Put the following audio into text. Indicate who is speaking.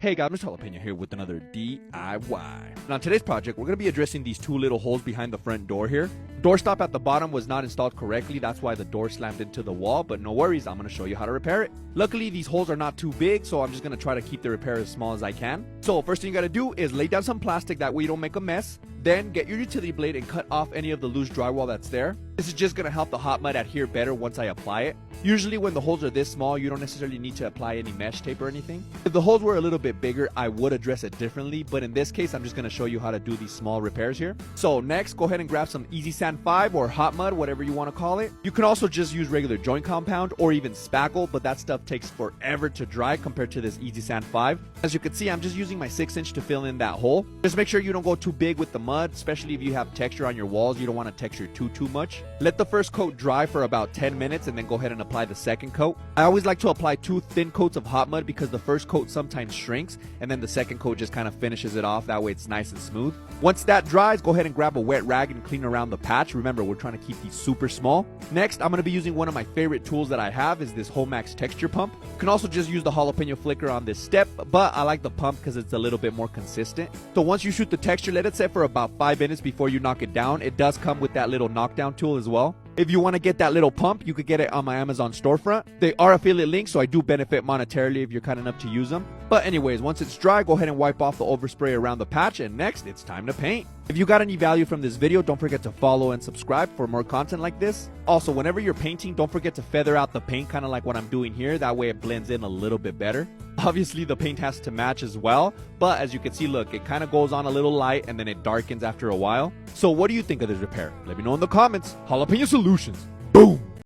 Speaker 1: Hey guys, Mr. Jalapeno here with another DIY. Now in today's project, we're going to be addressing these two little holes behind the front door here. Doorstop at the bottom was not installed correctly, that's why the door slammed into the wall, but no worries, I'm going to show you how to repair it. Luckily, these holes are not too big, so I'm just going to try to keep the repair as small as I can. So first thing you got to do is lay down some plastic, that way you don't make a mess. Then get your utility blade and cut off any of the loose drywall that's there. This is just going to help the hot mud adhere better once I apply it. Usually when the holes are this small, you don't necessarily need to apply any mesh tape or anything. If the holes were a little bit bigger, I would address it differently, but in this case, I'm just going to show you how to do these small repairs here. So next, go ahead and grab some Easy Sand 5 or hot mud, whatever you want to call it. You can also just use regular joint compound or even spackle, but that stuff takes forever to dry compared to this Easy Sand 5. As you can see, I'm just using my 6-inch to fill in that hole. Just make sure you don't go too big with the mud, especially if you have texture on your walls. You don't want to texture too much. Let the first coat dry for about 10 minutes and then go ahead and apply the second coat. I always like to apply 2 thin coats of hot mud because the first coat sometimes shrinks and then the second coat just kind of finishes it off. That way it's nice and smooth. Once that dries, go ahead and grab a wet rag and clean around the patch. Remember, we're trying to keep these super small. Next, I'm going to be using one of my favorite tools that I have is this Homax texture pump. You can also just use the jalapeno flicker on this step, but I like the pump because it's a little bit more consistent. So once you shoot the texture, let it set for about 5 minutes before you knock it down. It does come with that little knockdown tool as well. If you want to get that little pump, you could get it on my Amazon storefront. They are affiliate links, so I do benefit monetarily if you're kind enough to use them. But anyways, once it's dry, go ahead and wipe off the overspray around the patch, and next, it's time to paint. If you got any value from this video, don't forget to follow and subscribe for more content like this. Also, whenever you're painting, don't forget to feather out the paint, kind of like what I'm doing here. That way it blends in a little bit better. Obviously, the paint has to match as well, but as you can see, look, it kind of goes on a little light and then it darkens after a while. So what do you think of this repair? Let me know in the comments. Jalapeno Solutions. Boom!